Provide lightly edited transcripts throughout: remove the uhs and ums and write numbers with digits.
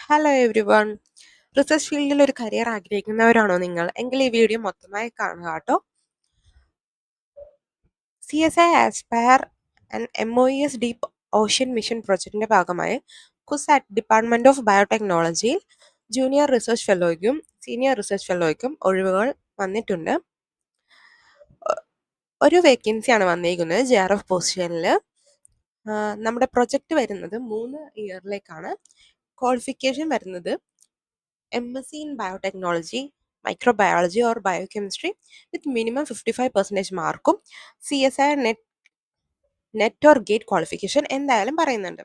Hello every one. Research ഫീൽഡിൽ ഒരു career ആഗ്രഹിക്കുന്നവരാണോ നിങ്ങൾ? എങ്കിൽ ഈ വീഡിയോ മൊത്തമായി കാണുക കേട്ടോ. CSI aspire and MOES deep ocean mission പ്രൊജക്ടിന്റെ ഭാഗമായി കുസാറ്റ് ഡിപ്പാർട്ട്മെന്റ് ഓഫ് ബയോടെക്നോളജിയിൽ ജൂനിയർ റിസർച്ച് ഫെലോയ്ക്കും സീനിയർ റിസർച്ച് ഫെലോയ്ക്കും ഒഴിവുകൾ വന്നിട്ടുണ്ട്. ഒരു വേക്കൻസിയാണ് വന്നിരിക്കുന്നത് JRF പൊസിഷനിൽ. നമ്മുടെ പ്രൊജക്റ്റ് വരുന്നത് 3 ഇയറിലേക്കാണ്. ക്വാളിഫിക്കേഷൻ വരുന്നത് MSc in Biotechnology, Microbiology or Biochemistry with minimum 55% മാർക്കും CSI net or gate qualification എന്തായാലും പറയുന്നുണ്ട്.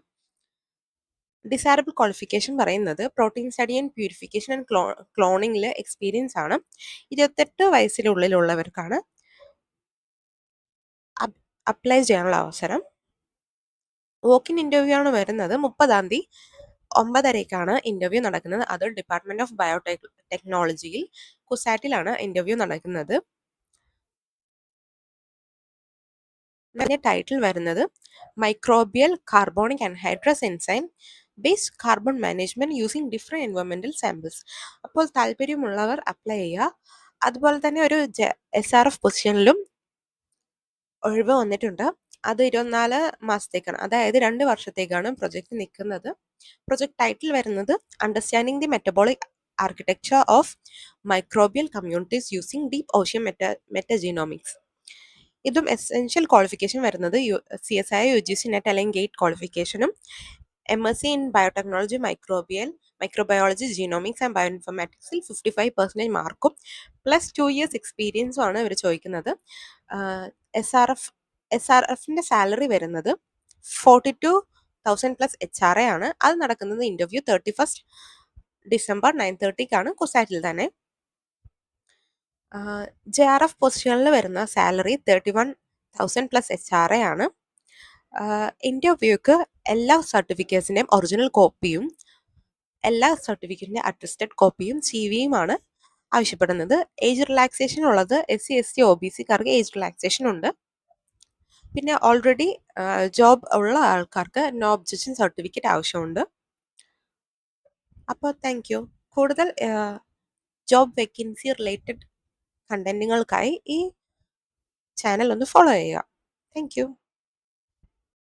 ഡിസൈറബിൾ ക്വാളിഫിക്കേഷൻ പറയുന്നത് protein study and purification and ക്ലോണിംഗിൽ എക്സ്പീരിയൻസ് ആണ്. 28 വയസ്സിലുള്ളിലുള്ളവർക്കാണ് അപ്ലൈ ചെയ്യാനുള്ള അവസരം. വോക്കിൻ ഇൻ്റർവ്യൂ ആണ് വരുന്നത്. 30-ാം തീയതി 9:30-ക്കാണ് ഇൻ്റർവ്യൂ നടക്കുന്നത്. അത് ഡിപ്പാർട്ട്മെന്റ് ഓഫ് ബയോടെക്നോളജിയിൽ കുസാറ്റിലാണ് ഇൻ്റർവ്യൂ നടക്കുന്നത്. അതിന്റെ ടൈറ്റിൽ വരുന്നത് microbial carbonic anhydrase enzyme based carbon management using different എൻവയോൺമെന്റൽ സാമ്പിൾസ്. അപ്പോൾ താല്പര്യമുള്ളവർ അപ്ലൈ ചെയ്യുക. അതുപോലെ തന്നെ ഒരു SRF പൊസിഷനിലും ഒഴിവ് വന്നിട്ടുണ്ട്. അത് 24 മാസത്തേക്കാണ്, അതായത് 2 വർഷത്തേക്കാണ് പ്രൊജക്ട് നിൽക്കുന്നത്. പ്രൊജക്ട് ടൈറ്റിൽ വരുന്നത് understanding the metabolic architecture of microbial communities using deep ocean metagenomics. ഇതും എസെൻഷ്യൽ ക്വാളിഫിക്കേഷൻ വരുന്നത് CSI UGC നെറ്റ് അല്ലെങ്കിൽ ഗേറ്റ് ക്വാളിഫിക്കേഷനും MSc in biotechnology microbiology genomics and ബയോഇൻഫോർമാറ്റിക്സിൽ 55% മാർക്കും പ്ലസ് 2 years എക്സ്പീരിയൻസും ആണ് ഇവർ ചോദിക്കുന്നത്. SRFിന്റെ സാലറി വരുന്നത് 42,000 പ്ലസ് HRA ആണ്. അത് നടക്കുന്നത് ഇന്റർവ്യൂ 31 ഡിസംബർ 9:30-ക്കാണ് കുസാറ്റിൽ തന്നെ. JRF പൊസിഷനിൽ വരുന്ന സാലറി 31,000 പ്ലസ് HRA ആണ്. ഇന്റർവ്യൂക്ക് എല്ലാ സർട്ടിഫിക്കറ്റ്സിൻ്റെയും ഒറിജിനൽ കോപ്പിയും എല്ലാ സർട്ടിഫിക്കറ്റിൻ്റെ അറ്റസ്റ്റഡ് കോപ്പിയും CV-യുമാണ് ആവശ്യപ്പെടുന്നത്. ഏജ് റിലാക്സേഷൻ ഉള്ളത് SC ST OBC-ക്കാർക്ക് ഏജ് റിലാക്സേഷൻ ഉണ്ട്. പിന്നെ ഓൾറെഡി ജോബ് ഉള്ള ആൾക്കാർക്ക് നോ ഒബ്ജക്ഷൻ സർട്ടിഫിക്കറ്റ് ആവശ്യമുണ്ട്. അപ്പോൾ താങ്ക് യു. കൂടുതൽ ജോബ് വേക്കൻസി റിലേറ്റഡ് കണ്ടന്റുകൾക്കായി ഈ ചാനൽ ഒന്ന് ഫോളോ ചെയ്യുക. Thank you.